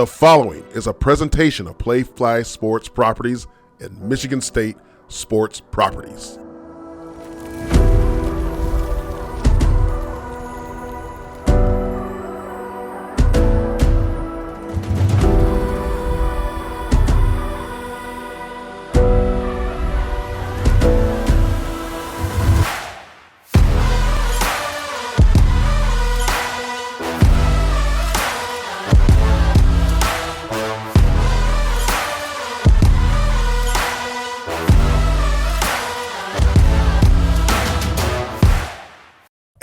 The following is a presentation of Playfly Sports Properties and Michigan State Sports Properties.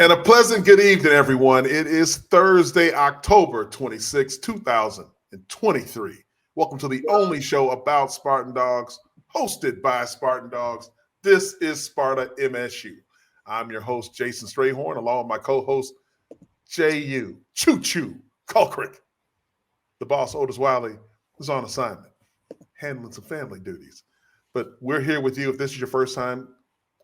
And a pleasant good evening, everyone. It is Thursday, October 26, 2023. Welcome to the only show about Spartan Dawgs, hosted by Spartan Dawgs. This is Sparta MSU. I'm your host, Jason Strayhorn, along with my co-host, Jehuu Caulcrick. The boss, Otis Wiley, is on assignment, handling some family duties. But we're here with you. If this is your first time,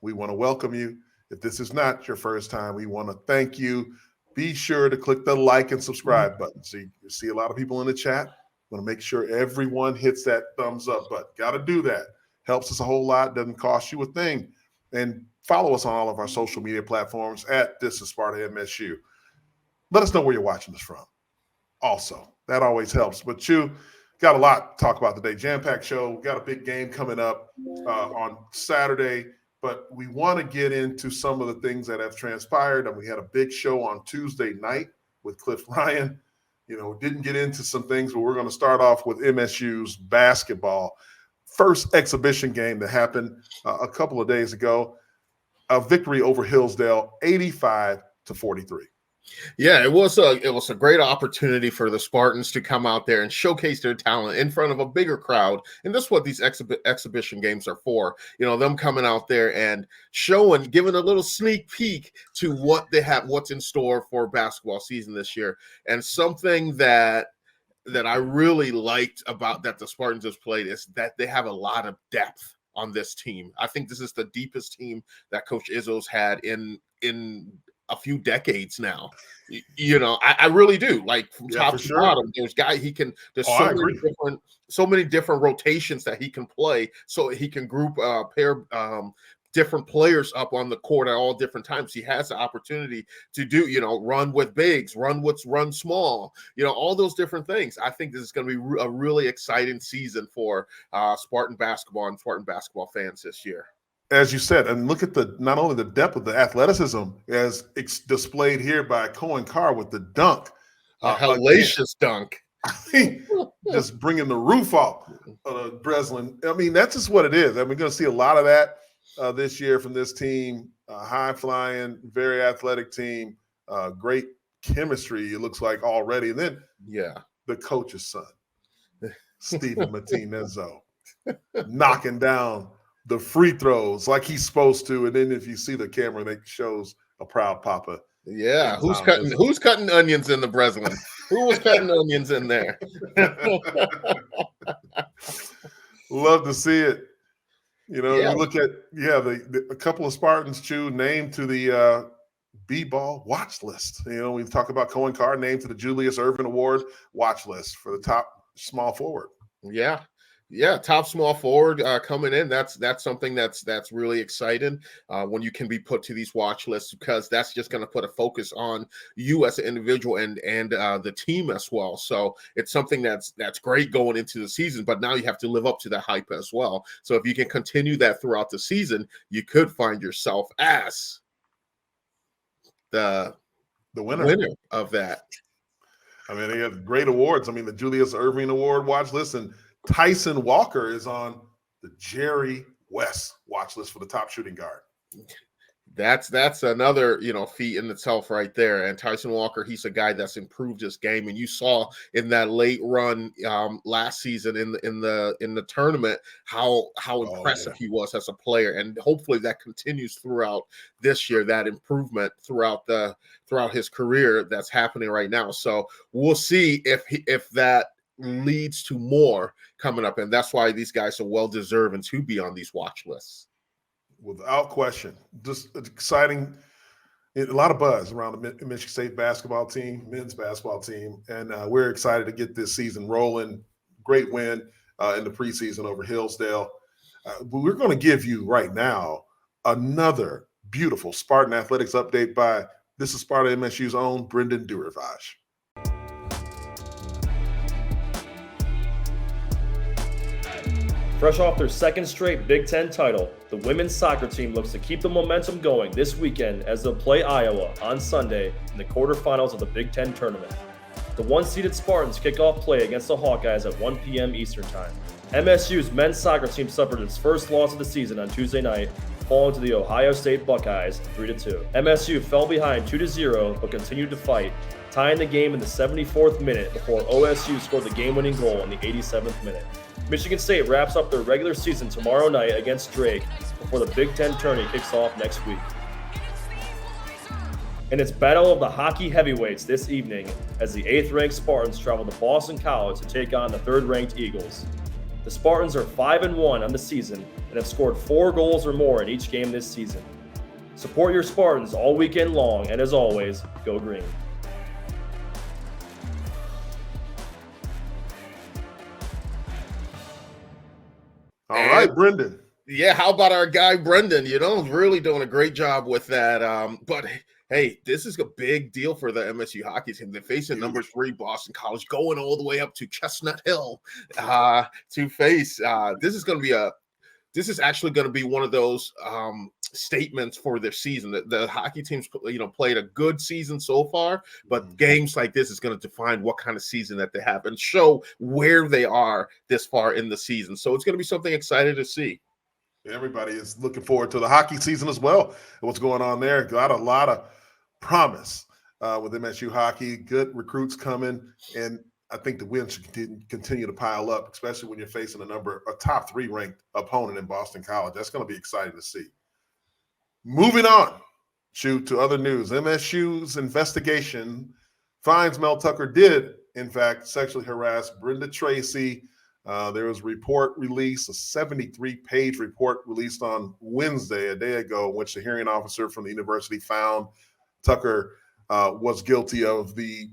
we want to welcome you. If this is not your first time, we want to thank you. Be sure to click the like and subscribe button. So you see a lot of people in the chat. Want to make sure everyone hits that thumbs up button. Got to do that. Helps us a whole lot. Doesn't cost you a thing. And follow us on all of our social media platforms at This is Sparta MSU. Let us know where you're watching us from. Also, that always helps. But you got a lot to talk about today. Jam-packed show. Got a big game coming up on Saturday. But we want to get into some of the things that have transpired. And we had a big show on Tuesday night with Cliff Ryan. You know, didn't get into some things, but we're going to start off with MSU's basketball. First exhibition game that happened a couple of days ago. A victory over Hillsdale, 85-43. Yeah, it was a great opportunity for the Spartans to come out there and showcase their talent in front of a bigger crowd. And that's what these exhibition games are for. You know, them coming out there and showing, giving a little sneak peek to what they have, what's in store for basketball season this year. And something that I really liked about that the Spartans have played is that they have a lot of depth on this team. I think this is the deepest team that Coach Izzo's had in a few decades now. You know, I really do. Like from top to bottom, there's so many different rotations that he can play, so he can group pair different players up on the court at all different times. He has the opportunity to do, you know, run with bigs, run small, you know, all those different things. I think this is going to be a really exciting season for Spartan basketball and Spartan basketball fans this year. As you said, and look at not only the depth of the athleticism as it's displayed here by Cohen Carr with the dunk. A hellacious dunk. I mean, just bringing the roof off of Breslin. I mean, that's just what it is. I mean, we're going to see a lot of that this year from this team. High-flying, very athletic team. Great chemistry, it looks like, already. And then the coach's son, Stephen Martinezzo, knocking down the free throws like he's supposed to, and then if you see the camera, it shows a proud papa. Yeah, who's cutting onions in the Breslin? Who was cutting onions in there? Love to see it. You know, you look at a couple of Spartans named to the B-ball watch list. You know, we talk about Cohen Carr named to the Julius Erving Award watch list for the top small forward. Yeah, top small forward coming in. That's something that's really exciting when you can be put to these watch lists, because that's just going to put a focus on you as an individual and the team as well. So it's something that's great going into the season, but now you have to live up to that hype as well. So if you can continue that throughout the season, you could find yourself as the winner of that. I mean, they have great awards. I mean, the Julius Erving Award watch list, and Tyson Walker is on the Jerry West watch list for the top shooting guard. That's another, you know, feat in itself right there. And Tyson Walker, he's a guy that's improved his game, and you saw in that late run last season in the tournament how impressive he was as a player. And hopefully that continues throughout this year, that improvement throughout his career that's happening right now. So we'll see if that leads to more coming up, and that's why these guys are well deserving to be on these watch lists. Without question, just exciting a lot of buzz around the Michigan State basketball team, men's basketball team, and we're excited to get this season rolling. Great win in the preseason over Hillsdale. But we're going to give you right now another beautiful Spartan Athletics update by this is Sparta MSU's own Brendan Durivage. Fresh off their second straight Big Ten title, the women's soccer team looks to keep the momentum going this weekend as they'll play Iowa on Sunday in the quarterfinals of the Big Ten tournament. The one-seeded Spartans kick off play against the Hawkeyes at 1 p.m. Eastern Time. MSU's men's soccer team suffered its first loss of the season on Tuesday night, falling to the Ohio State Buckeyes 3-2. MSU fell behind 2-0 but continued to fight, tying the game in the 74th minute before OSU scored the game-winning goal in the 87th minute. Michigan State wraps up their regular season tomorrow night against Drake before the Big Ten tourney kicks off next week. And it's Battle of the Hockey Heavyweights this evening as the 8th-ranked Spartans travel to Boston College to take on the 3rd-ranked Eagles. The Spartans are 5-1 on the season and have scored 4 goals or more in each game this season. Support your Spartans all weekend long, and as always, go green. All right, Brendan. Yeah, how about our guy Brendan? Really doing a great job with that. But hey, this is a big deal for the MSU hockey team. They're facing number 3 Boston College, going all the way up to Chestnut Hill to face. This is actually going to be one of those statements for their season. The hockey teams, played a good season so far, but games like this is going to define what kind of season that they have and show where they are this far in the season. So it's going to be something exciting to see. Everybody is looking forward to the hockey season as well. What's going on there? Got a lot of promise with MSU hockey. Good recruits coming, and I think the wins should continue to pile up, especially when you're facing a top 3 ranked opponent in Boston College. That's going to be exciting to see. Moving on, to other news. MSU's investigation finds Mel Tucker did, in fact, sexually harass Brenda Tracy. There was a report released, a 73-page report released on Wednesday, a day ago, in which the hearing officer from the university found Tucker was guilty of the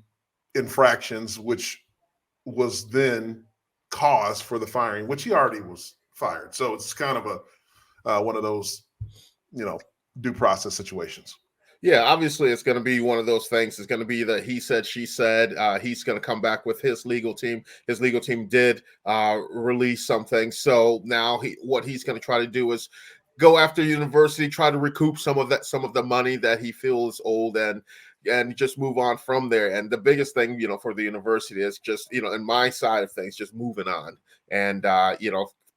infractions, which was then cause for the firing, which he already was fired. So it's kind of one of those, due process situations. Yeah, obviously it's going to be one of those things. It's going to be the he said, she said. He's going to come back with his legal team. His legal team did release something. So now what he's going to try to do is go after university, try to recoup some of the money that he feels owed, and just move on from there. And the biggest thing, for the university is just, in my side of things, just moving on and,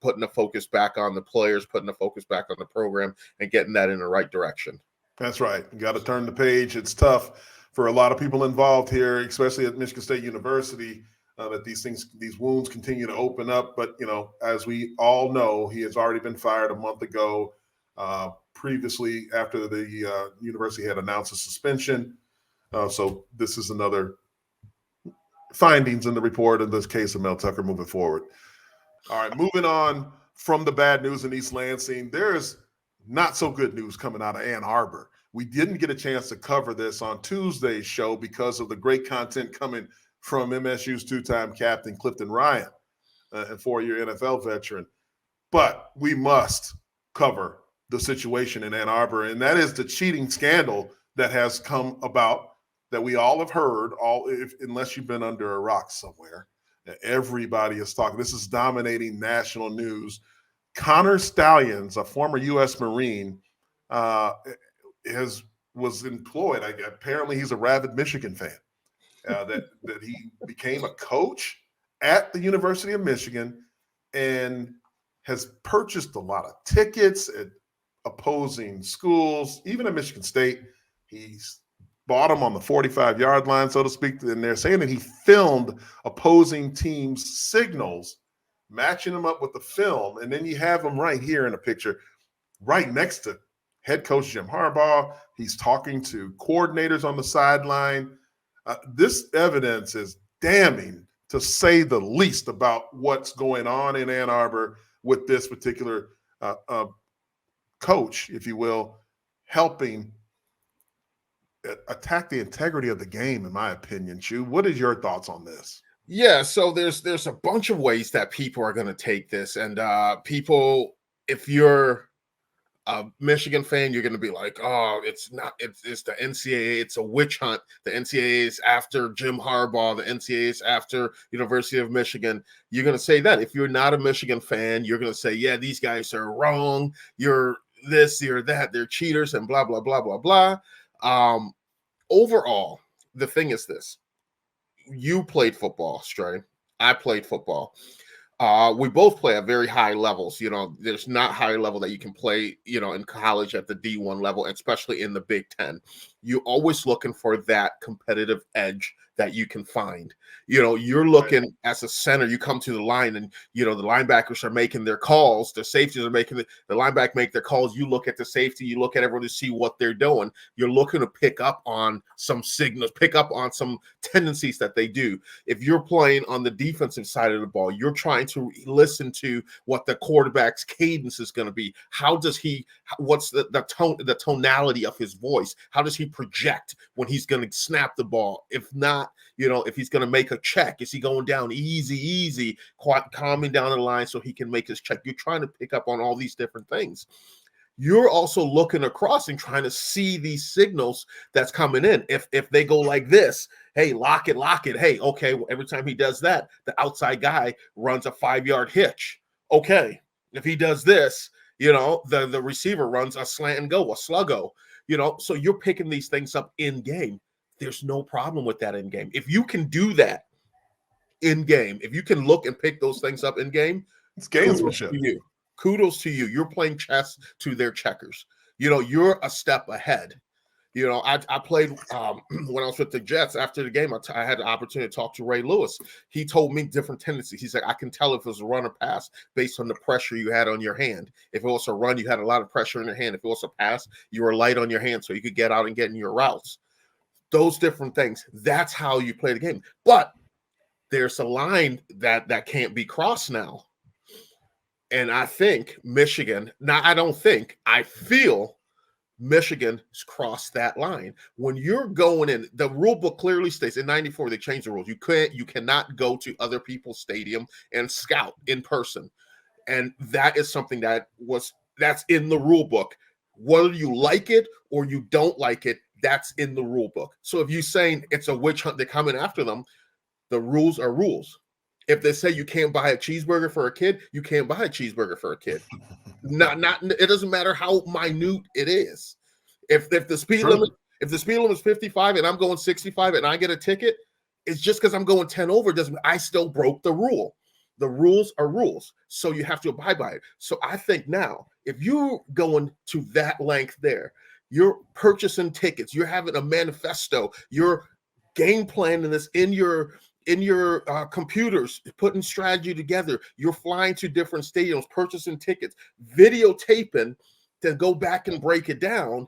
putting the focus back on the players, putting the focus back on the program and getting that in the right direction. That's right. You got to turn the page. It's tough for a lot of people involved here, especially at Michigan State University, that these wounds continue to open up. But, as we all know, he has already been fired a month ago, previously after the university had announced a suspension. So this is another findings in the report in this case of Mel Tucker moving forward. All right, moving on from the bad news in East Lansing, there's not so good news coming out of Ann Arbor. We didn't get a chance to cover this on Tuesday's show because of the great content coming from MSU's 2-time captain Clifton Ryan, and 4-year NFL veteran. But we must cover the situation in Ann Arbor, and that is the cheating scandal that has come about that we all have heard, unless you've been under a rock somewhere. Everybody is talking. This is dominating national news. Connor Stallions, a former U.S. Marine, was employed. Apparently, he's a rabid Michigan fan. That he became a coach at the University of Michigan and has purchased a lot of tickets at opposing schools, even at Michigan State. He's bought them on the 45-yard line, so to speak. And they're saying that he filmed opposing teams' signals, matching them up with the film. And then you have him right here in a picture, right next to head coach Jim Harbaugh. He's talking to coordinators on the sideline. This evidence is damning, to say the least, about what's going on in Ann Arbor with this particular coach, if you will, helping attack the integrity of the game, in my opinion. Chu, what is your thoughts on this? Yeah, so there's a bunch of ways that people are going to take this, and people, if you're a Michigan fan, you're going to be like, oh, it's not, it's the NCAA, it's a witch hunt. The NCAA is after Jim Harbaugh, the NCAA is after University of Michigan. You're going to say that. If you're not a Michigan fan, you're going to say, yeah, these guys are wrong. You're this, you're that, they're cheaters, and blah, blah, blah, blah, blah. Overall, the thing is this. You played football, Stray. I played football. We both play at very high levels. There's not higher level that you can play, in college at the D1 level, especially in the Big Ten. You're always looking for that competitive edge that you can find. You're looking as a center, you come to the line and, the linebackers are making their calls. The safeties are making the linebacker make their calls. You look at the safety, you look at everyone to see what they're doing. You're looking to pick up on some signals, pick up on some tendencies that they do. If you're playing on the defensive side of the ball, you're trying to listen to what the quarterback's cadence is going to be. What's the tonality of his voice? How does he project when he's going to snap the ball? If not, if he's going to make a check, is he going down easy, calming down the line so he can make his check? You're trying to pick up on all these different things. You're also looking across and trying to see these signals that's coming in. If they go like this, hey, lock it. Hey, okay, every time he does that, the outside guy runs a 5-yard hitch. Okay, if he does this, the receiver runs a slant and go, a sluggo. So you're picking these things up in game. There's no problem with that in game. If you can do that in game, if you can look and pick those things up in game, it's gamesmanship. Kudos to you. You're playing chess to their checkers. You're a step ahead. I played when I was with the Jets after the game. I had the opportunity to talk to Ray Lewis. He told me different tendencies. He's like, I can tell if it was a run or pass based on the pressure you had on your hand. If it was a run, you had a lot of pressure in your hand. If it was a pass, you were light on your hand so you could get out and get in your routes. Those different things. That's how you play the game. But there's a line that can't be crossed now. And I think Michigan, I feel Michigan has crossed that line. When you're going in, the rule book clearly states in 94, they changed the rules. You cannot go to other people's stadium and scout in person. And that is something that's in the rule book. Whether you like it or you don't like it, that's in the rule book. So if you're saying it's a witch hunt, they're coming after them, the rules are rules. If they say you can't buy a cheeseburger for a kid, you can't buy a cheeseburger for a kid. It doesn't matter how minute it is. If the speed limit is 55 and I'm going 65 and I get a ticket, it's just because I'm going 10 over. I still broke the rule. The rules are rules, so you have to abide by it. So I think now, if you're going to that length there, you're purchasing tickets, you're having a manifesto, you're game planning this in your computers, putting strategy together, you're flying to different stadiums, purchasing tickets, videotaping to go back and break it down,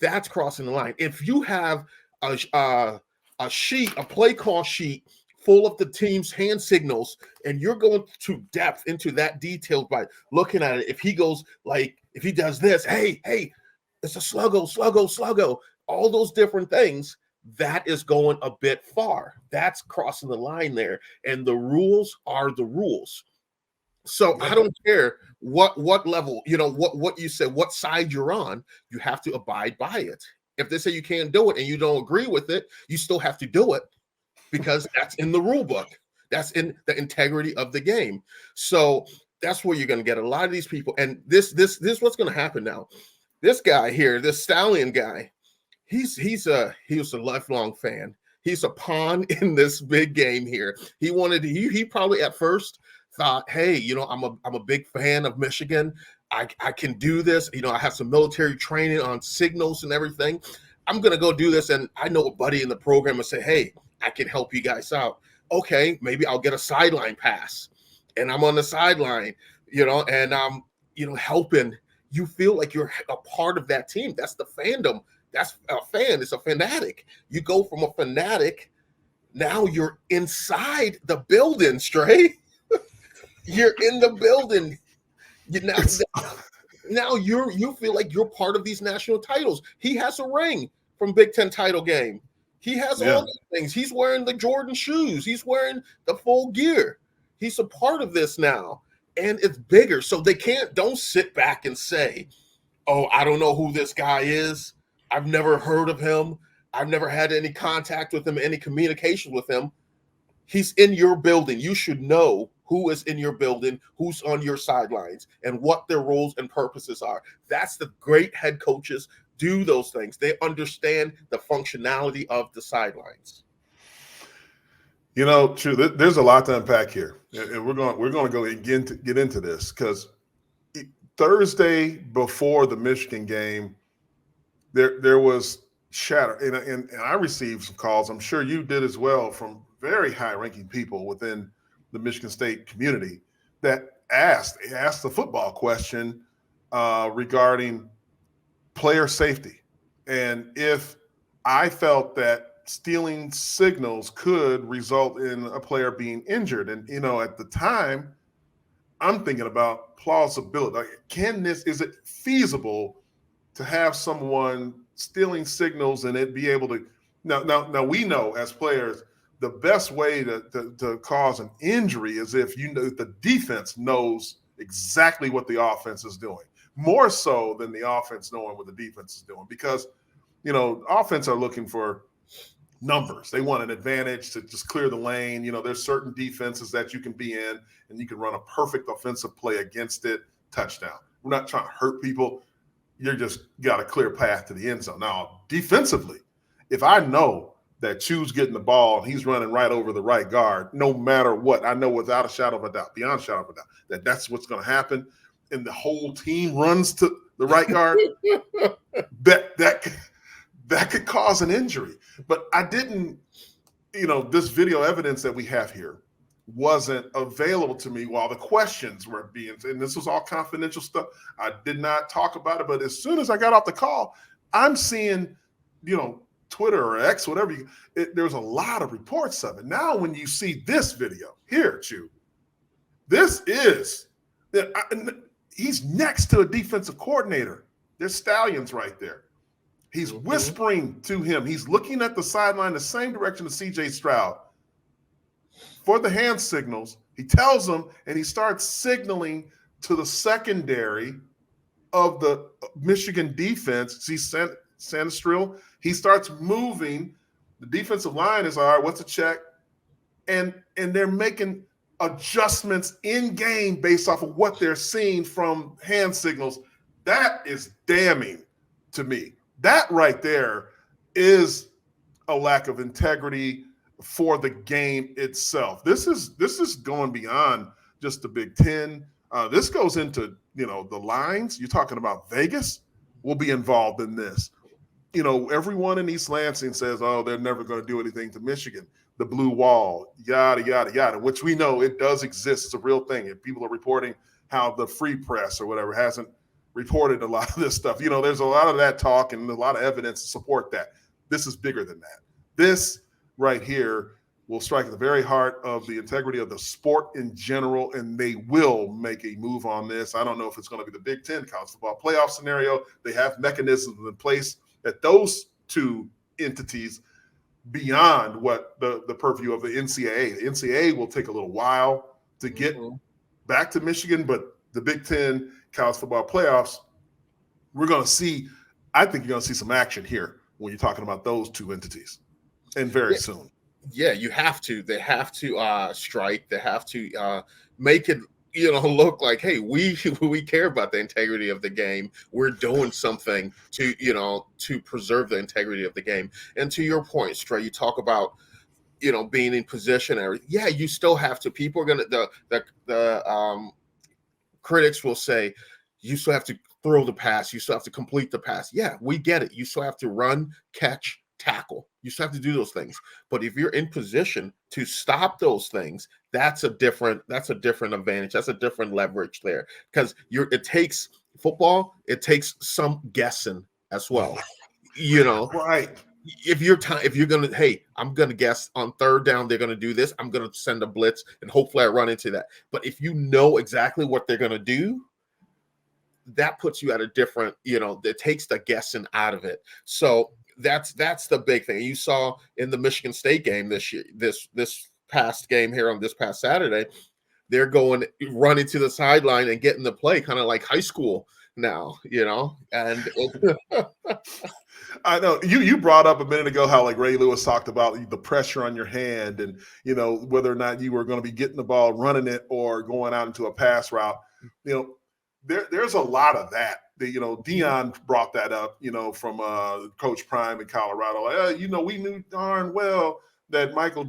that's crossing the line. If you have a play call sheet full of the team's hand signals, and you're going to depth into that detail by looking at it. If he goes if he does this, hey, it's a sluggo, all those different things, that is going a bit far. That's crossing the line there. And the rules are the rules. So I don't care what level, what you said, what side you're on, you have to abide by it. If they say you can't do it and you don't agree with it, you still have to do it, because that's in the rule book. That's in the integrity of the game. So that's where you're going to get a lot of these people. And this what's going to happen now. This guy here, this Stallion guy, he was a lifelong fan. He's a pawn in this big game here. He probably at first thought, hey, I'm a big fan of Michigan. I can do this. I have some military training on signals and everything. I'm going to go do this. And I know a buddy in the program will say, hey, I can help you guys out. Okay, maybe I'll get a sideline pass. And I'm on the sideline, and I'm, helping. You feel like you're a part of that team. That's the fandom. That's a fan. It's a fanatic. You go from a fanatic, now you're inside the building, Stray. You're in the building. Now you feel like you're part of these national titles. He has a ring. from Big Ten title game. He has Yeah. all these things. He's wearing the Jordan shoes. He's wearing the full gear. He's a part of this now, and it's bigger. So don't sit back and say, oh, I don't know who this guy is. I've never heard of him. I've never had any contact with him, any communication with him. He's in your building. You should know who is in your building, who's on your sidelines, and what their roles and purposes are. That's the great head coaches do those things. They understand the functionality of the sidelines. True. There's a lot to unpack here, and we're going to go get into this because Thursday before the Michigan game, there was chatter, and I received some calls. I'm sure you did as well from very high-ranking people within the Michigan State community that asked the football question regarding player safety, and if I felt that stealing signals could result in a player being injured. And at the time, I'm thinking about plausibility. Like, is it feasible to have someone stealing signals and it be able to? Now we know as players the best way to cause an injury is if the defense knows exactly what the offense is doing, more so than the offense knowing what the defense is doing, because offense are looking for numbers. They want an advantage to just clear the lane. There's certain defenses that you can be in and you can run a perfect offensive play against it, touchdown. We're not trying to hurt people. You're just got a clear path to the end zone. Now, defensively, if I know that Chu's getting the ball and he's running right over the right guard, no matter what, I know without a shadow of a doubt, beyond a shadow of a doubt, that's what's going to happen, and the whole team runs to the right guard, that could cause an injury. But I didn't, this video evidence that we have here wasn't available to me while the questions were being, and this was all confidential stuff. I did not talk about it, but as soon as I got off the call, I'm seeing, Twitter or X, whatever, there's a lot of reports of it. Now, when you see this video here, Chew, this is, he's next to a defensive coordinator. There's Stallions right there. He's whispering to him. He's looking at the sideline the same direction as C.J. Stroud for the hand signals. He tells him, and he starts signaling to the secondary of the Michigan defense. See Sandstrel? He starts moving. The defensive line is, all right, what's a check? And they're making adjustments in game based off of what they're seeing from hand signals. That is damning to me. That right there is a lack of integrity for the game itself. This is going beyond just the Big Ten. This goes into, the lines. You're talking about Vegas will be involved in this. Everyone in East Lansing says, oh, they're never going to do anything to Michigan. The blue wall, yada, yada, yada, which we know it does exist. It's a real thing. And people are reporting how the Free Press or whatever hasn't reported a lot of this stuff. There's a lot of that talk and a lot of evidence to support that. This is bigger than that. This right here will strike at the very heart of the integrity of the sport in general, and they will make a move on this. I don't know if it's going to be the Big Ten college football playoff scenario. They have mechanisms in place that those two entities beyond what the purview of the NCAA. The NCAA will take a little while to get back to Michigan, but the Big Ten college football playoffs, we're going to see, I think you're going to see some action here when you're talking about those two entities, and very soon. Yeah, you have to. They have to strike. They have to make it, look like, hey, we care about the integrity of the game. We're doing something to preserve the integrity of the game. And to your point, Stray, you talk about, being in position and everything. Yeah, you still have to. People are gonna the critics will say you still have to throw the pass. You still have to complete the pass. Yeah, we get it. You still have to run, catch, tackle. You still have to do those things. But if you're in position to stop those things, that's a different advantage. That's a different leverage there, because it takes some guessing as well. Right. If you're gonna, hey, I'm gonna guess on third down they're gonna do this, I'm gonna send a blitz and hopefully I run into that. But if you know exactly what they're gonna do, that puts you at a different, it takes the guessing out of it. So that's the big thing. You saw in the Michigan State game this past game here on this past Saturday, they're running to the sideline and getting the play, kind of like high school now, and I know you brought up a minute ago how like Ray Lewis talked about the pressure on your hand and whether or not you were going to be getting the ball, running it, or going out into a pass route. There's a lot of that. Dion brought that up, from Coach Prime in Colorado. Like, we knew darn well that Michael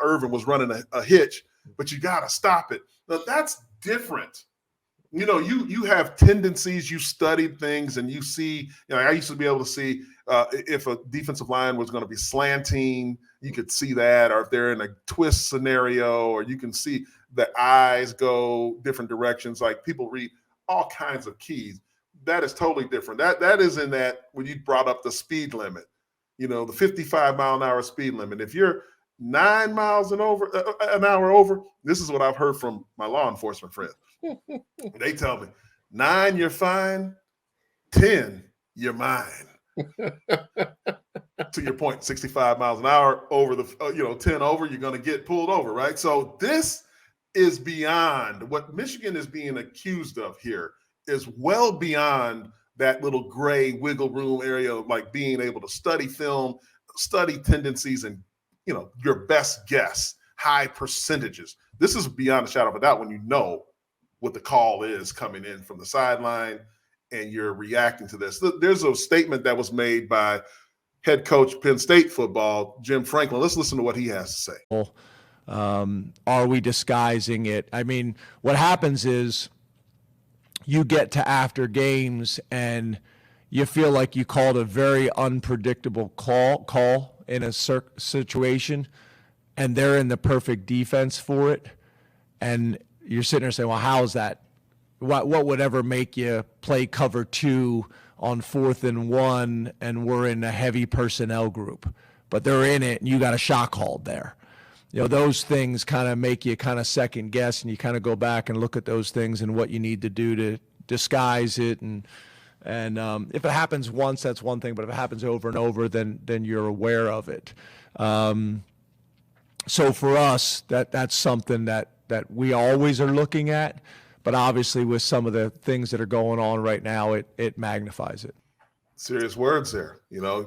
Irvin was running a hitch, but you got to stop it. Now that's different. You have tendencies, you studied things, and you see, I used to be able to see if a defensive line was going to be slanting, you could see that, or if they're in a twist scenario, or you can see the eyes go different directions. Like people read all kinds of keys. That is totally different. That is in that when you brought up the speed limit, the 55 mile an hour speed limit. If you're 9 miles an hour over, this is what I've heard from my law enforcement friends. They tell me 9, you're fine. 10, you're mine. To your point, 65 miles an hour over the 10 over, you're going to get pulled over, right? So this is beyond what Michigan is being accused of here, is well beyond that little gray wiggle room area of like being able to study film, study tendencies, and your best guess, high percentages. This is beyond a shadow of a doubt when you know what the call is coming in from the sideline and you're reacting to this. There's a statement that was made by head coach Penn State football, Jim Franklin. Let's listen to what he has to say. Are we disguising it? I mean, what happens is you get to after games and you feel like you called a very unpredictable call in a situation, and they're in the perfect defense for it. And you're sitting there saying, well, how is that? What would ever make you play cover 2 on 4th and 1 and we're in a heavy personnel group? But they're in it and you got a shot called there. Those things kind of make you kind of second guess, and you kind of go back and look at those things and what you need to do to disguise it. And if it happens once, that's one thing, but if it happens over and over, then you're aware of it. So for us, that's something that we always are looking at, but obviously with some of the things that are going on right now, it magnifies it. Serious words there.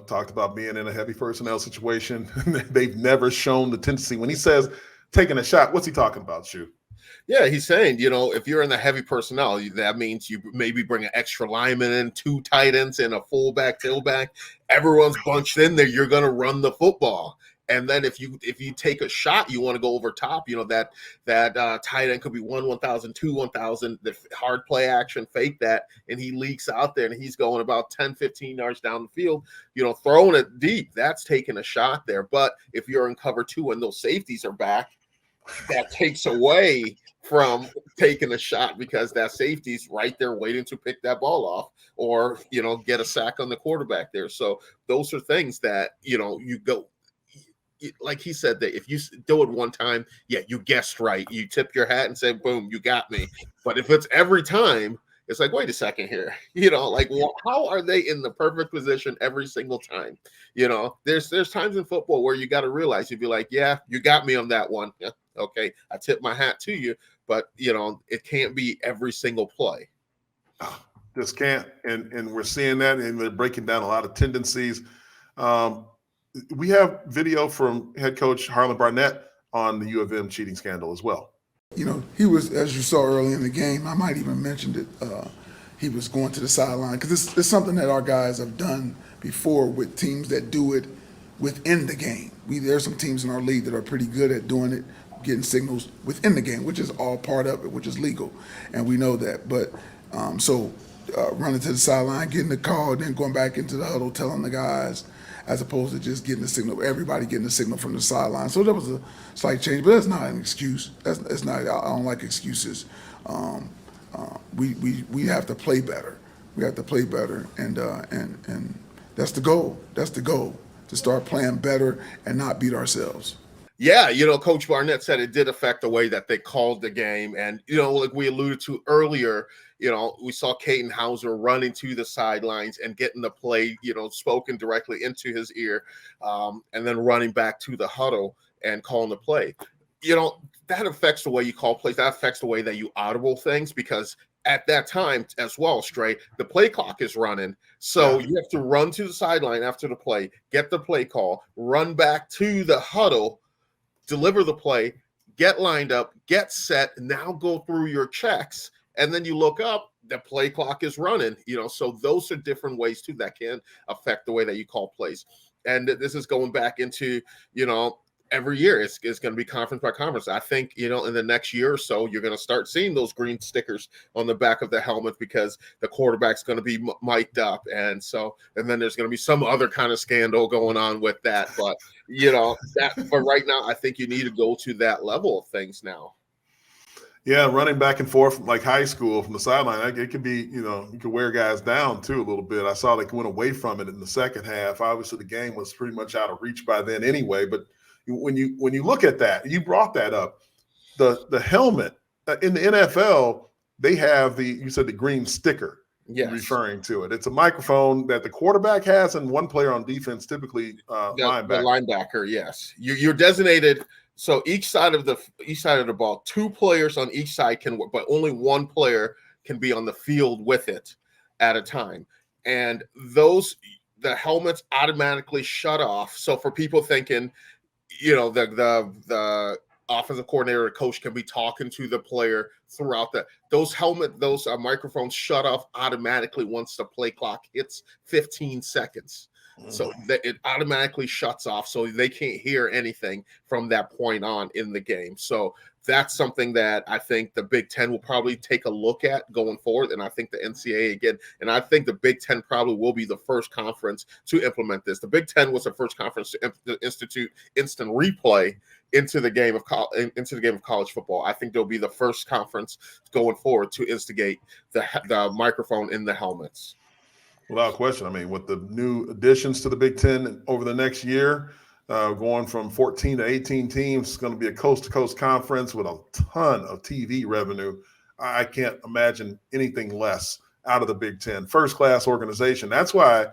Talked about being in a heavy personnel situation. They've never shown the tendency. When he says taking a shot, what's he talking about, Shu? Yeah, he's saying, if you're in the heavy personnel, that means you maybe bring an extra lineman in, 2 tight ends, and a fullback, tailback. Everyone's bunched in there. You're going to run the football. And then if you take a shot, you want to go over top, that tight end could be 1,000, 2, 1,000, the hard play action, fake that, and he leaks out there and he's going about 10, 15 yards down the field, throwing it deep. That's taking a shot there. But if you're in cover 2 and those safeties are back, that takes away from taking a shot because that safety's right there waiting to pick that ball off or, get a sack on the quarterback there. So those are things that, you go, like he said, that if you do it one time, you guessed right. You tip your hat and say, boom, you got me. But if it's every time, it's like, wait a second here. Well, how are they in the perfect position every single time? There's times in football where you got to realize, you'd be like, yeah, you got me on that one. Yeah, okay, I tip my hat to you. But, it can't be every single play. Just can't. And we're seeing that, and they're breaking down a lot of tendencies. We have video from head coach Harlan Barnett on the U of M cheating scandal as well. He was, as you saw early in the game, I might even mentioned it, he was going to the sideline because it's something that our guys have done before with teams that do it within the game. There's some teams in our league that are pretty good at doing it, getting signals within the game, which is all part of it, which is legal, and we know that. But running to the sideline, getting the call, then going back into the huddle, telling the guys, as opposed to just getting the signal, everybody getting the signal from the sideline. So there was a slight change, but that's not an excuse. That's not. I don't like excuses. We have to play better. We have to play better, and that's the goal. That's the goal, to start playing better and not beat ourselves. Yeah, Coach Barnett said it did affect the way that they called the game. And, like we alluded to earlier, we saw Caden Hauser running to the sidelines and getting the play, spoken directly into his ear, and then running back to the huddle and calling the play. That affects the way you call plays. That affects the way that you audible things, because at that time as well, Stray, the play clock is running. So you have to run to the sideline after the play, get the play call, run back to the huddle, deliver the play, get lined up, get set, now go through your checks, and then you look up, the play clock is running, so those are different ways too that can affect the way that you call plays. And this is going back into, every year it's going to be conference by conference. I think, in the next year or so, you're going to start seeing those green stickers on the back of the helmet because the quarterback's going to be mic'd up. And then there's going to be some other kind of scandal going on with that. But, but right now, I think you need to go to that level of things now. Yeah, running back and forth like high school from the sideline, it can be, you can wear guys down too a little bit. I saw they went away from it in the second half. Obviously, the game was pretty much out of reach by then anyway, but when you look at that, you brought that up. The helmet in the NFL, they have you said the green sticker. Yes. Referring to it. It's a microphone that the quarterback has, and one player on defense, typically linebacker. The linebacker, yes. You're designated. So each side of the ball, 2 players on each side can work, but only one player can be on the field with it at a time. And the helmets automatically shut off. So for people thinking, the offensive coordinator or coach can be talking to the player throughout those microphones shut off automatically once the play clock hits 15 seconds. So that it automatically shuts off, so they can't hear anything from that point on in the game. So that's something that I think the Big Ten will probably take a look at going forward, and I think the NCAA again, and I think the Big Ten probably will be the first conference to implement this. The Big Ten was the first conference to institute instant replay into the game of college football. I think they'll be the first conference going forward to instigate the microphone in the helmets. Without question. I mean, with the new additions to the Big Ten over the next year, going from 14 to 18 teams, it's going to be a coast-to-coast conference with a ton of TV revenue. I can't imagine anything less out of the Big Ten. First-class organization. That's why,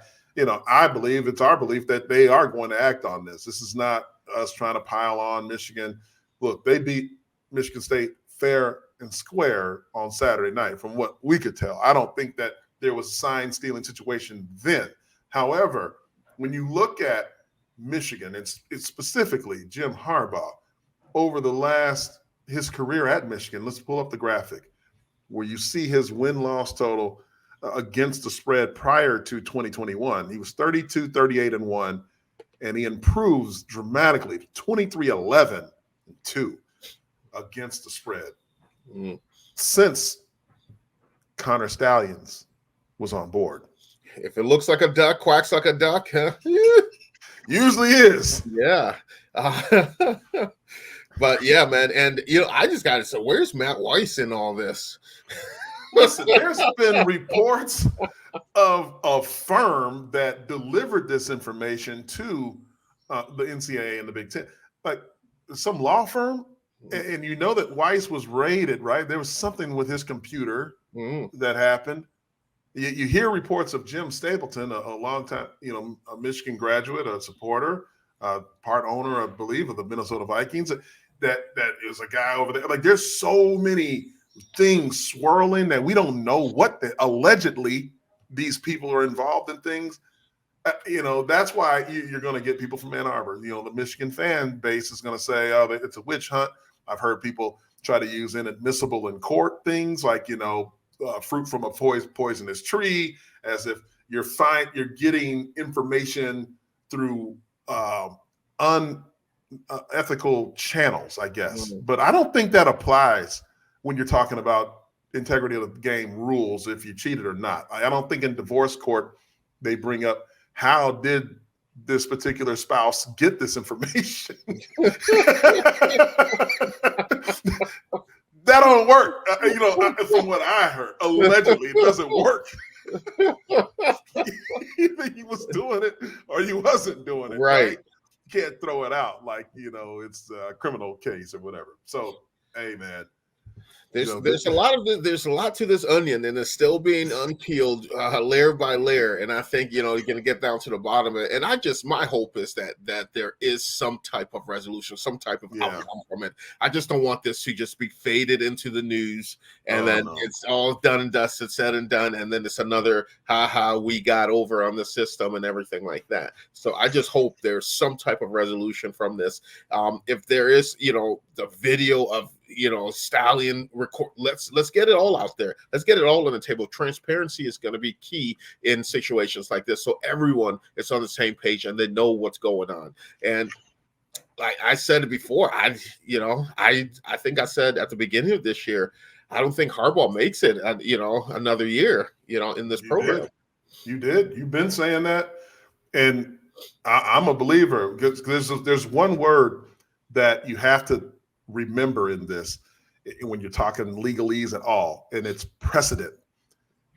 I believe it's our belief that they are going to act on this. This is not us trying to pile on Michigan. Look, they beat Michigan State fair and square on Saturday night, from what we could tell. I don't think that there was a sign-stealing situation then. However, when you look at Michigan, it's specifically Jim Harbaugh, over his career at Michigan, let's pull up the graphic, where you see his win-loss total against the spread prior to 2021. He was 32-38-1, and he improves dramatically to 23-11-2 against the spread. Since Connor Stallions was on board. If it looks like a duck, quacks like a duck, huh? Usually is. Yeah. But yeah, man. And, I just got to say, where's Matt Weiss in all this? Listen, there's been reports of a firm that delivered this information to the NCAA and the Big Ten. Like some law firm, and that Weiss was raided, right? There was something with his computer that happened. You hear reports of Jim Stapleton, a long time, a Michigan graduate, a supporter, part owner, I believe, of the Minnesota Vikings. That is a guy over there. Like, there's so many things swirling that we don't know what allegedly these people are involved in things. That's why you're going to get people from Ann Arbor. The Michigan fan base is going to say, "Oh, it's a witch hunt." I've heard people try to use inadmissible in court things like, fruit from a poisonous tree, as if you're getting information through unethical channels, I guess. But I don't think that applies when you're talking about integrity of the game rules, if you cheated or not. I don't think in divorce court they bring up how did this particular spouse get this information. That don't work. From what I heard, allegedly, it doesn't work. Either he was doing it or he wasn't doing it. Right. You can't throw it out like, it's a criminal case or whatever. So, hey, man, There's a lot to this onion, and it's still being unpeeled layer by layer. And I think you're going to get down to the bottom of it. And my hope is that there is some type of resolution, some type of outcome from it. I just don't want this to just be faded into the news, and it's all done and dusted, said and done, and then it's another we got over on the system and everything like that. So I just hope there's some type of resolution from this. If there is, the video of Stallion record, let's get it all out there. Let's get it all on the table. Transparency is going to be key in situations like this, so everyone is on the same page and they know what's going on. And like I said it before, I think I said at the beginning of this year, I don't think Harbaugh makes it another year in this program. You did. You've been saying that, and I'm a believer. There's one word that you have to remember in this when you're talking legalese at all, and it's precedent.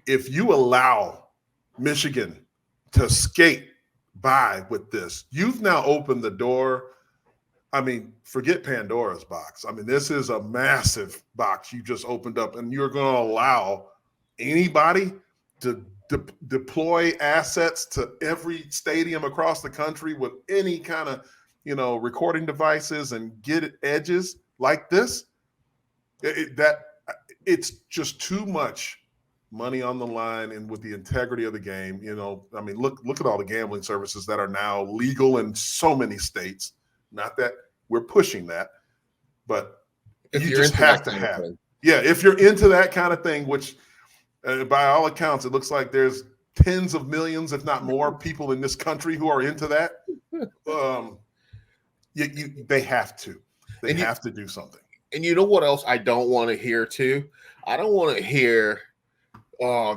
If you allow Michigan to skate by with this, you've now opened the door. I mean, forget Pandora's box. I mean, this is a massive box you just opened up, and you're going to allow anybody to deploy assets to every stadium across the country with any kind of recording devices and get edges like this. It's just too much money on the line, and with the integrity of the game, I mean, look at all the gambling services that are now legal in so many states. Not that we're pushing that, but you just have to have it. Yeah, if you're into that kind of thing, which by all accounts, it looks like there's tens of millions, if not more, people in this country who are into that. They have to. They have to do something. And you know what else I don't want to hear too? I don't want to hear,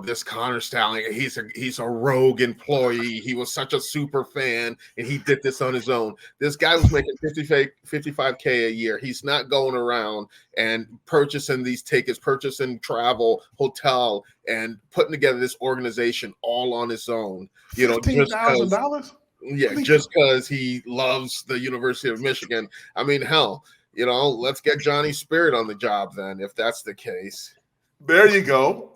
this Connor Stallion, he's a rogue employee. He was such a super fan, and he did this on his own. This guy was making $55K a year. He's not going around and purchasing these tickets, purchasing travel, hotel, and putting together this organization all on his own. $15,000. Yeah, just because he loves the University of Michigan. I mean, hell, let's get Johnny Spirit on the job then, if that's the case. There you go.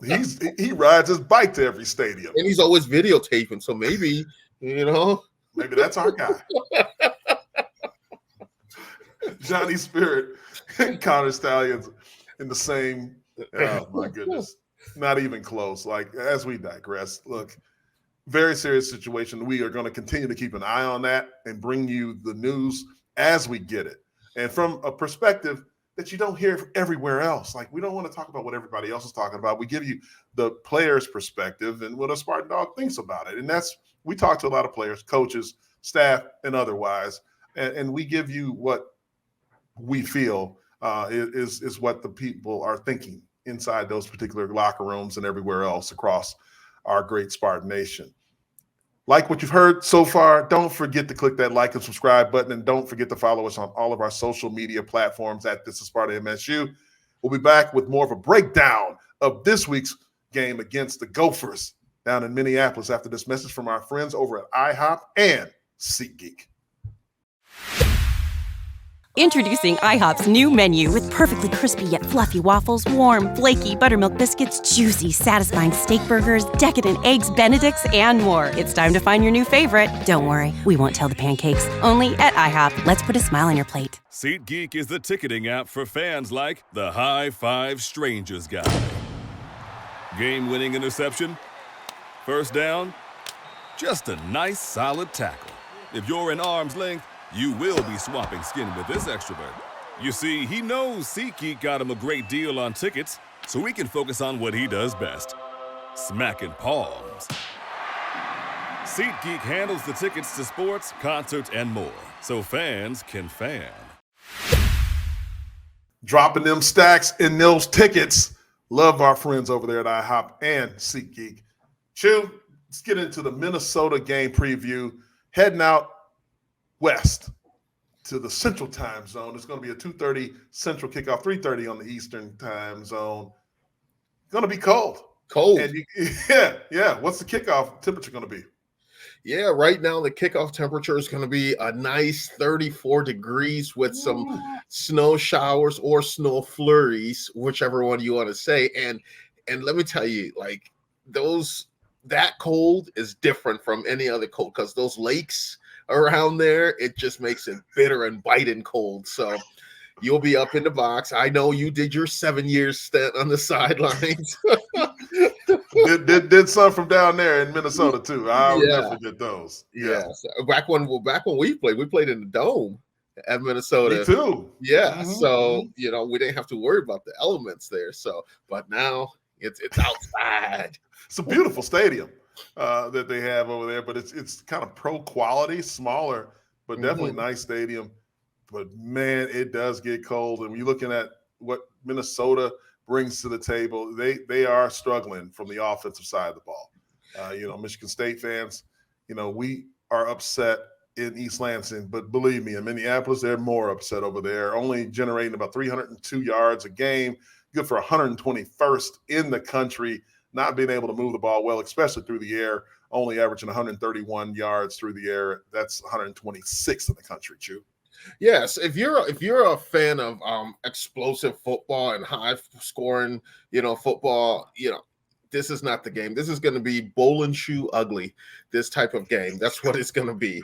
He rides his bike to every stadium. And he's always videotaping, so maybe, Maybe that's our guy. Johnny Spirit and Connor Stallions in the same, oh my goodness. Not even close. Like, as we digress, look, very serious situation. We are going to continue to keep an eye on that and bring you the news as we get it. And from a perspective that you don't hear everywhere else. Like, we don't want to talk about what everybody else is talking about. We give you the player's perspective and what a Spartan Dawg thinks about it. And we talk to a lot of players, coaches, staff, and otherwise. And we give you what we feel is what the people are thinking inside those particular locker rooms and everywhere else across our great Spartan nation. Like what you've heard so far, don't forget to click that like and subscribe button, and don't forget to follow us on all of our social media platforms at This is Sparta MSU. We'll be back with more of a breakdown of this week's game against the Gophers down in Minneapolis after this message from our friends over at IHOP and SeatGeek. Introducing IHOP's new menu with perfectly crispy yet fluffy waffles, warm, flaky buttermilk biscuits, juicy, satisfying steak burgers, decadent eggs Benedicts, and more. It's time to find your new favorite. Don't worry, we won't tell the pancakes. Only at IHOP. Let's put a smile on your plate. SeatGeek is the ticketing app for fans like the High Five Strangers guy. Game-winning interception? First down? Just a nice, solid tackle. If you're in arm's length, you will be swapping skin with this extrovert. You see, he knows SeatGeek got him a great deal on tickets, so he can focus on what he does best, smacking palms. SeatGeek handles the tickets to sports, concerts, and more, so fans can fan. Dropping them stacks in those tickets. Love our friends over there at IHOP and SeatGeek. Chew, let's get into the Minnesota game preview. Heading out west to the Central Time Zone. It's going to be a 2:30 Central kickoff, 3:30 on the Eastern Time Zone. Going to be cold. Cold. And yeah. What's the kickoff temperature going to be? Yeah, right now the kickoff temperature is going to be a nice 34 degrees with some snow showers or snow flurries, whichever one you want to say. And let me tell you, like that cold is different from any other cold because those lakes around there, it just makes it bitter and biting cold. So you'll be up in the box. I know you did your 7 years stint on the sidelines. did some from down there in Minnesota too. I'll Yeah. never forget those. Yeah. So back when we played in the dome at Minnesota. Me too. Yeah. Mhm. So we didn't have to worry about the elements there. So, but now it's outside. It's a beautiful stadium that they have over there, but it's kind of pro quality, smaller, but definitely nice stadium. But man, it does get cold. And when you're looking at what Minnesota brings to the table, they are struggling from the offensive side of the ball. Michigan State fans, we are upset in East Lansing, but believe me, in Minneapolis, they're more upset over there, only generating about 302 yards a game, good for 121st in the country, not being able to move the ball well, especially through the air, only averaging 131 yards through the air. That's 126th in the country, Chew. Yes, if you're a fan of explosive football and high scoring, football, this is not the game. This is going to be bowl and shoe ugly. This type of game. That's what it's going to be,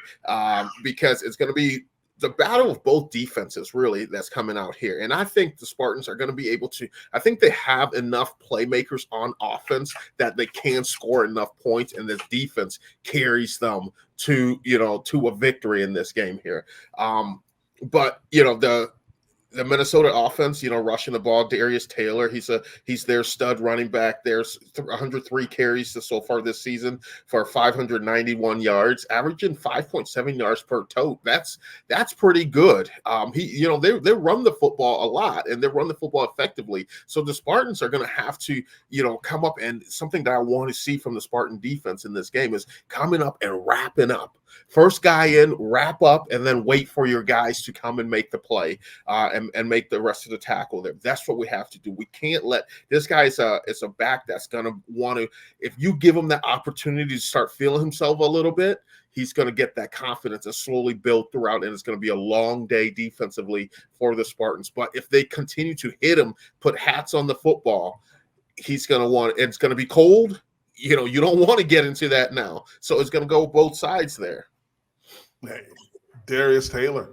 because it's going to be the battle of both defenses really that's coming out here. And I think the Spartans are going to be able to. I think they have enough playmakers on offense that they can score enough points, and this defense carries them to a victory in this game here. But the Minnesota offense, rushing the ball, Darius Taylor, he's their stud running back. There's 103 carries so far this season for 591 yards, averaging 5.7 yards per tote. That's pretty good. They run the football a lot, and they run the football effectively. So the Spartans are going to have to, come up, and something that I want to see from the Spartan defense in this game is coming up and wrapping up. First guy in, wrap up, and then wait for your guys to come and make the play and make the rest of the tackle there. That's what we have to do. We can't let this guy is a back that's going to want to, if you give him that opportunity to start feeling himself a little bit, he's going to get that confidence and slowly build throughout, and it's going to be a long day defensively for the Spartans. But if they continue to hit him, put hats on the football, it's going to be cold. You don't want to get into that now. So it's going to go both sides there. Hey, Darius Taylor,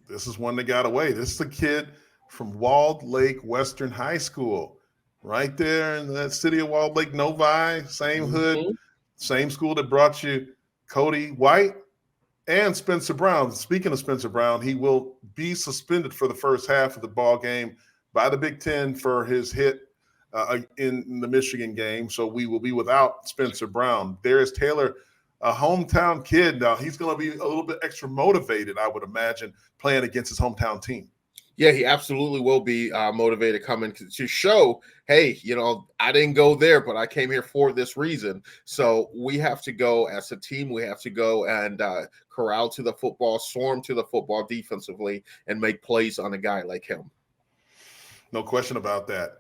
this is one that got away. This is a kid from Walled Lake Western High School, right there in that city of Walled Lake, Novi, same hood, same school that brought you Cody White and Spencer Brown. Speaking of Spencer Brown, he will be suspended for the first half of the ball game by the Big Ten for his hit in the Michigan game. So we will be without Spencer Brown. Darius Taylor, a hometown kid. Now he's going to be a little bit extra motivated, I would imagine, playing against his hometown team. Yeah, he absolutely will be motivated coming to show, hey, I didn't go there, but I came here for this reason. So we have to go as a team. We have to go and corral to the football, swarm to the football defensively, and make plays on a guy like him. No question about that,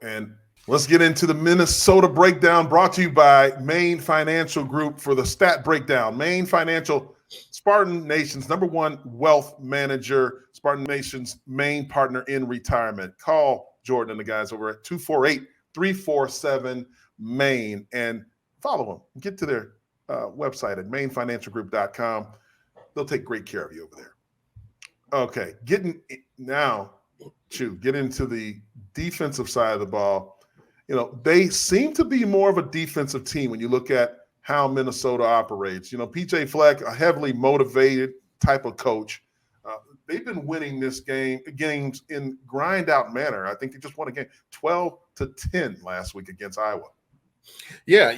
and let's get into the Minnesota breakdown, brought to you by Maine Financial Group for the stat breakdown. Maine Financial, Spartan Nation's #1 wealth manager, Spartan Nation's main partner in retirement. Call Jordan and the guys over at 248-347-MAINE and follow them. Get to their website at mainefinancialgroup.com. They'll take great care of you over there. Okay, get into the defensive side of the ball. They seem to be more of a defensive team when you look at how Minnesota operates. PJ Fleck, a heavily motivated type of coach. They've been winning games in grind out manner. I think they just won a game 12-10 last week against Iowa. Yeah,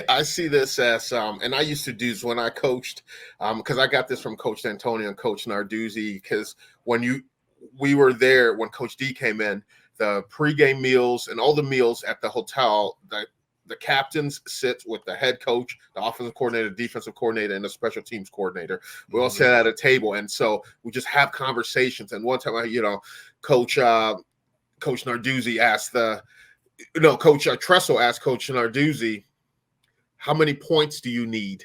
I see this as and I used to do this when I coached, because I got this from Coach D'Antonio and Coach Narduzzi, because we were there when Coach D came in, the pregame meals and all the meals at the hotel, the captains sit with the head coach, the offensive coordinator, defensive coordinator, and the special teams coordinator. We all sit at a table, and so we just have conversations. And one time, Coach Narduzzi asked Coach Tressel asked Coach Narduzzi, how many points do you need?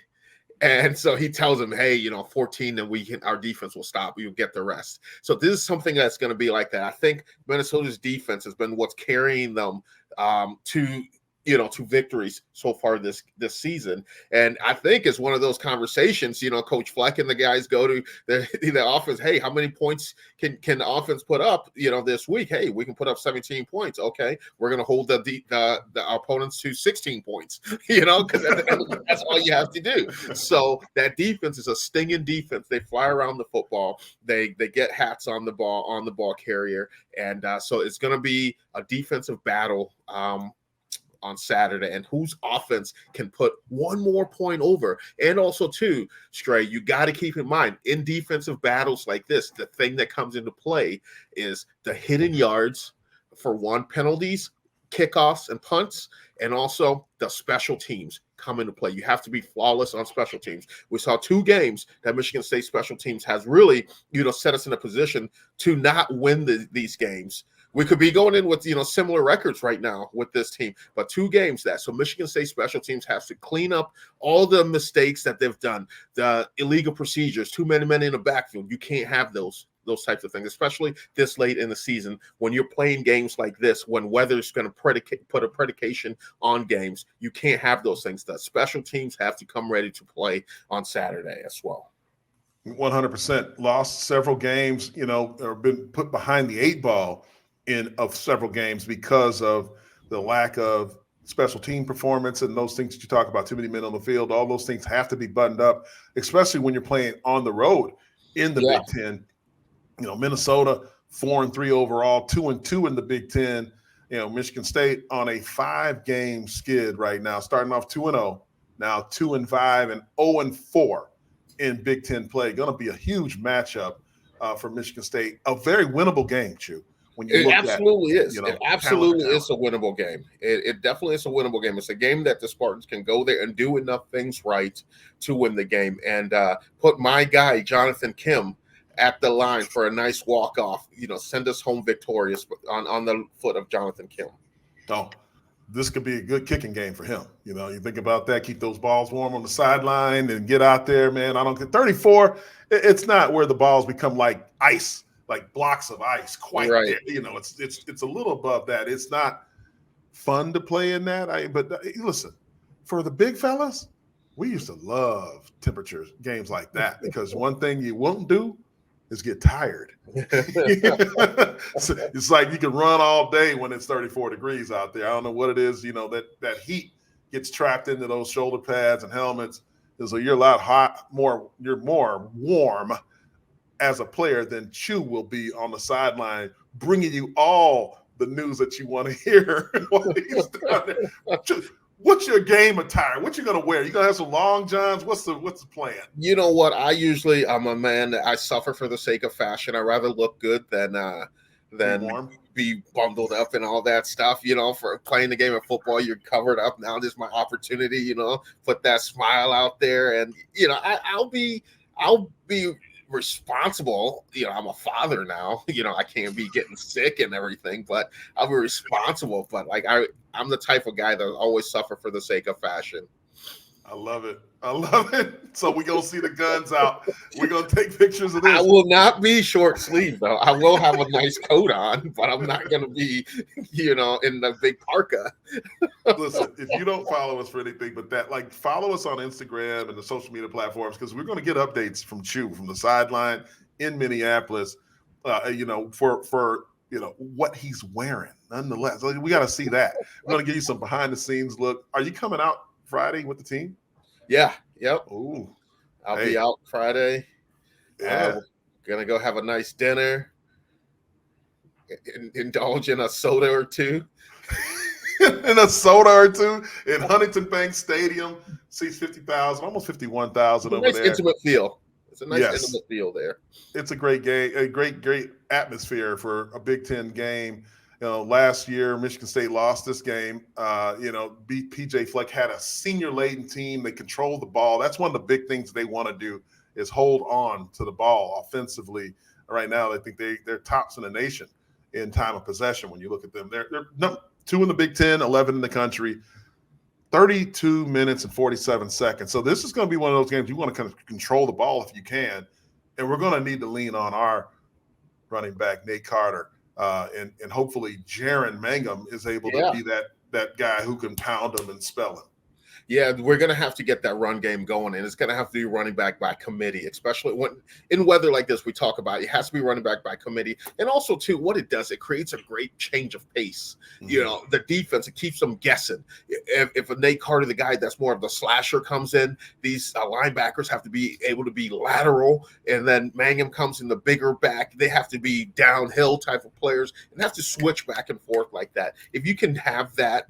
And so he tells him, hey, 14, and our defense will stop. You'll get the rest. So this is something that's going to be like that. I think Minnesota's defense has been what's carrying them to victories so far this season. And I think it's one of those conversations, Coach Fleck and the guys go to the offense. Hey, how many points can the offense put up, this week? Hey, we can put up 17 points. Okay. We're going to hold the opponents to 16 points, because that's all you have to do. So that defense is a stinging defense. They fly around the football. They get hats on the ball carrier. And so it's going to be a defensive battle, on Saturday, and whose offense can put one more point over. And also too, Stray, you got to keep in mind, in defensive battles like this, the thing that comes into play is the hidden yards for one, penalties, kickoffs, and punts, and also the special teams come into play. You have to be flawless on special teams. We saw 2 games that Michigan State special teams has really, set us in a position to not win these games. We could be going in with, similar records right now with this team, but 2 games that. So Michigan State special teams has to clean up all the mistakes that they've done, the illegal procedures, too many men in the backfield. You can't have those types of things, especially this late in the season when you're playing games like this, when weather's going to put a predication on games. You can't have those things. The special teams have to come ready to play on Saturday as well. 100%. Lost several games, or been put behind the 8 ball of several games because of the lack of special team performance and those things that you talk about, too many men on the field. All those things have to be buttoned up, especially when you're playing on the road in the Big Ten. Minnesota 4-3 overall, 2-2 in the Big Ten. Michigan State on a 5-game skid right now, starting off 2-0, now 2-5 and 0-4 in Big Ten play. Going to be a huge matchup for Michigan State. A very winnable game, Chew. It absolutely is. It absolutely is a winnable game. It definitely is a winnable game. It's a game that the Spartans can go there and do enough things right to win the game. And put my guy, Jonathan Kim, at the line for a nice walk-off. Send us home victorious on the foot of Jonathan Kim. Oh, this could be a good kicking game for him. You think about that, keep those balls warm on the sideline and get out there, man. I don't get 34. It's not where the balls become like ice. Like blocks of ice, quite right. There. It's a little above that. It's not fun to play in that. But listen, for the big fellas, we used to love temperature games like that because one thing you won't do is get tired. It's like you can run all day when it's 34 degrees out there. I don't know what it is. That heat gets trapped into those shoulder pads and helmets. So you're a lot you're more warm as a player than Chew will be on the sideline, bringing you all the news that you want to hear while he's down there. What's your game attire? What you gonna wear? You gonna have some long johns? What's the plan? You know what? I'm a man that I suffer for the sake of fashion. I rather look good than be bundled up and all that stuff. For playing the game of football, you're covered up. Now there's my opportunity. Put that smile out there, and I'll be responsible. I'm a father now. I can't be getting sick and everything, but I'll be responsible. But I'm the type of guy that always suffer for the sake of fashion. I love it. So we're going to see the guns out. We're going to take pictures of this. I will not be short sleeve, though. I will have a nice coat on, but I'm not going to be, in the big parka. Listen, if you don't follow us for anything but that, follow us on Instagram and the social media platforms, because we're going to get updates from Chew from the sideline in Minneapolis, for what he's wearing. Nonetheless, we got to see that. We're going to give you some behind the scenes look. Are you coming out Friday with the team? Yeah. Yep. Ooh. I'll be out Friday. Yeah. Gonna go have a nice dinner. Indulge in a soda or two. In a soda or two in Huntington Bank Stadium. Seats 50,000, almost 51,000 over nice there. Intimate feel. It's a nice intimate feel there. It's a great game, a great atmosphere for a Big Ten game. Last year, Michigan State lost this game. PJ Fleck had a senior-laden team. They controlled the ball. That's one of the big things they want to do is hold on to the ball offensively. Right now, I think they're tops in the nation in time of possession when you look at them. They're 2 in the Big Ten, 11 in the country. 32 minutes and 47 seconds. So this is going to be one of those games you want to kind of control the ball if you can. And we're going to need to lean on our running back, Nate Carter. And hopefully Jaron Mangum is able to be that guy who can pound them and spell him. Yeah, we're going to have to get that run game going, and it's going to have to be running back by committee, especially when in weather like this we talk about. It has to be running back by committee. And also, too, what it does, it creates a great change of pace. Mm-hmm. You know, the defense, it keeps them guessing. If a Nate Carter, the guy that's more of the slasher, comes in, these linebackers have to be able to be lateral, and then Mangum comes in the bigger back. They have to be downhill type of players and have to switch back and forth like that. If you can have that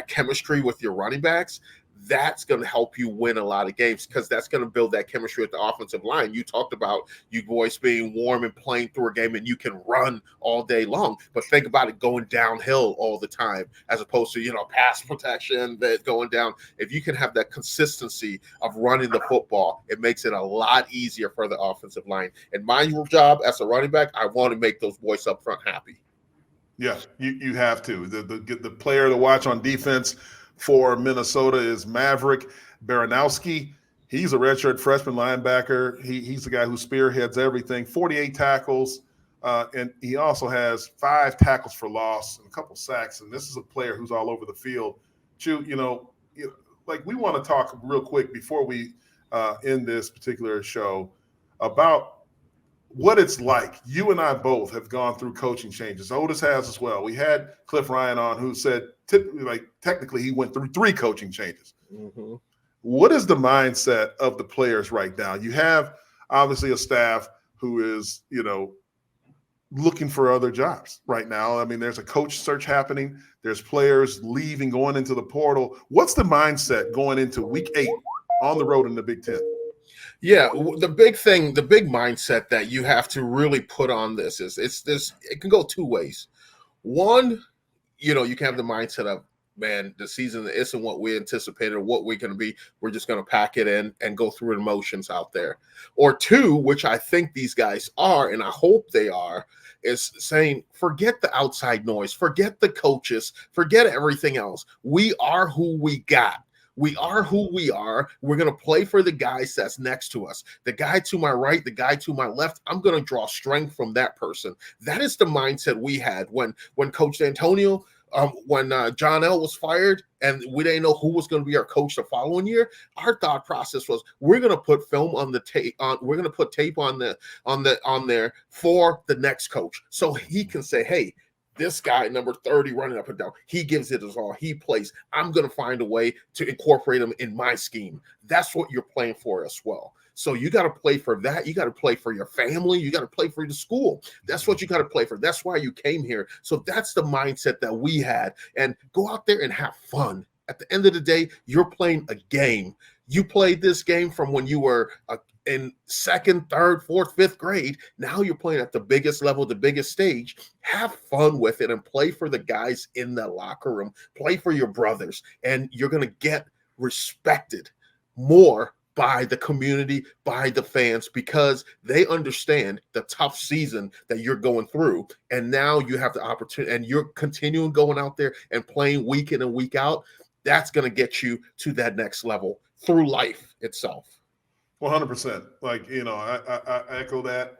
chemistry with your running backs, that's going to help you win a lot of games because that's going to build that chemistry with the offensive line. You talked about you boys being warm and playing through a game and you can run all day long, but think about it going downhill all the time as opposed to, pass protection that's going down. If you can have that consistency of running the football, it makes it a lot easier for the offensive line. And my job as a running back, I want to make those boys up front happy. Yeah, you have to. The player to watch on defense for Minnesota is Maverick Baranowski. He's a redshirt freshman linebacker. He's the guy who spearheads everything, 48 tackles, and he also has 5 tackles for loss and a couple sacks. And this is a player who's all over the field. Chew, we want to talk real quick before we end this particular show about what it's like. You and I both have gone through coaching changes. Otis has as well. We had Cliff Ryan on who said technically he went through 3 coaching changes. Mm-hmm. What is the mindset of the players right now? You have obviously a staff who is, looking for other jobs right now. I mean, there's a coach search happening. There's players leaving, going into the portal. What's the mindset going into week 8 on the road in the Big Ten? Yeah, the big mindset that you have to really put on this is it can go 2 ways. One, you can have the mindset of, man, the season isn't what we anticipated or what we're going to be. We're just going to pack it in and go through emotions out there. Or 2, which I think these guys are, and I hope they are, is saying, forget the outside noise, forget the coaches, forget everything else. We are who we got. We are who we are. We're going to play for the guys that's next to us. The guy to my right, the guy to my left, I'm going to draw strength from that person. That is the mindset we had when Coach D'Antonio, when John L. was fired and we didn't know who was going to be our coach the following year. Our thought process was we're going to put film on the tape. We're going to put tape on there for the next coach, so he can say, hey, this guy, number 30, running up and down, he gives it his all. He plays. I'm going to find a way to incorporate him in my scheme. That's what you're playing for as well. So you got to play for that. You got to play for your family. You got to play for the school. That's what you got to play for. That's why you came here. So that's the mindset that we had. And go out there and have fun. At the end of the day, you're playing a game. You played this game from when you were in 2nd, 3rd, 4th, 5th grade. Now you're playing at the biggest level, the biggest stage. Have fun with it and play for the guys in the locker room. Play for your brothers, and you're going to get respected more by the community, by the fans, because they understand the tough season that you're going through. And now you have the opportunity, and you're continuing going out there and playing week in and week out. That's going to get you to that next level through life itself. 100%. I echo that.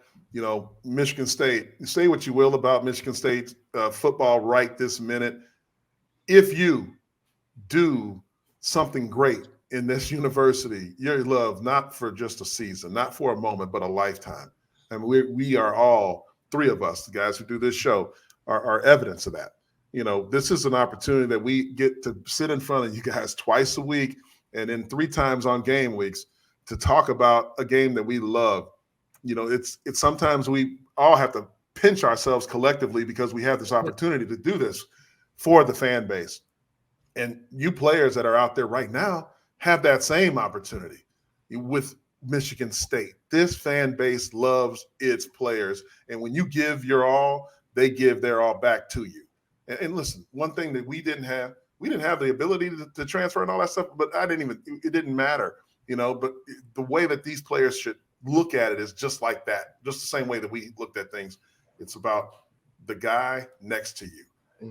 Michigan State, say what you will about Michigan State football right this minute. If you do something great in this university, you're loved not for just a season, not for a moment, but a lifetime. And we are all, 3 of us, the guys who do this show, are evidence of that. This is an opportunity that we get to sit in front of you guys twice a week and then 3 times on game weeks to talk about a game that we love. It's sometimes we all have to pinch ourselves collectively because we have this opportunity to do this for the fan base. And you players that are out there right now have that same opportunity with Michigan State. This fan base loves its players. And when you give your all, they give their all back to you. And listen, one thing that we didn't have the ability to transfer and all that stuff, but it didn't matter. But the way that these players should look at it is just like that, just the same way that we looked at things. It's about the guy next to you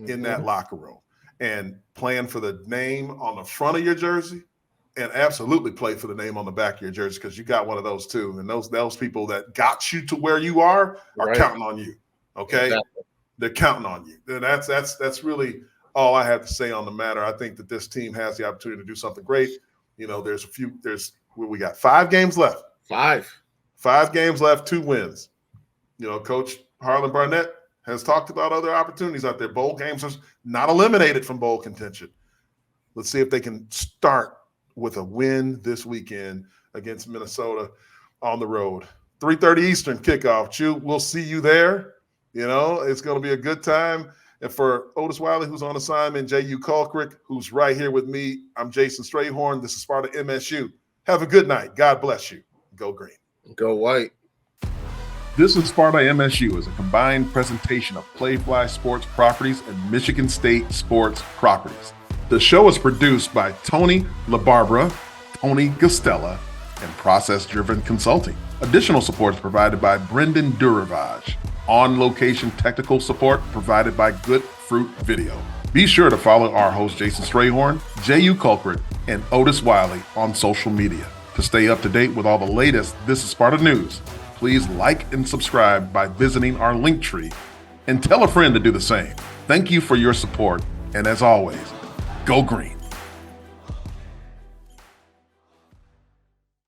in that locker room. and playing for the name on the front of your jersey, and absolutely play for the name on the back of your jersey, because you got one of those too. And those people that got you to where you are counting on you. Okay, exactly. They're counting on you. And that's really all I have to say on the matter. I think that this team has the opportunity to do something great. You know, we got 5 games left. 5 games left, 2 wins. You know, Coach Harlan Barnett has talked about other opportunities out there. Bowl games are not eliminated from bowl contention. Let's see if they can start with a win this weekend against Minnesota on the road. 3:30 Eastern kickoff. Chew, we'll see you there. You know, it's going to be a good time. And for Otis Wiley, who's on assignment, Jehuu Caulcrick, who's right here with me, I'm Jason Strayhorn. This is Sparta MSU. Have a good night. God bless you. Go green. Go white. This is Sparta MSU is a combined presentation of Playfly Sports Properties and Michigan State Sports Properties. The show is produced by Tony LaBarbera, Tony Gustella, and Process Driven Consulting. Additional support is provided by Brendan Duravage. On-location technical support provided by Good Fruit Video. Be sure to follow our host Jason Strayhorn, Jehuu Caulcrick, and Otis Wiley on social media. To stay up to date with all the latest This is Sparta news, please like and subscribe by visiting our link tree, and tell a friend to do the same. Thank you for your support, and as always, go green.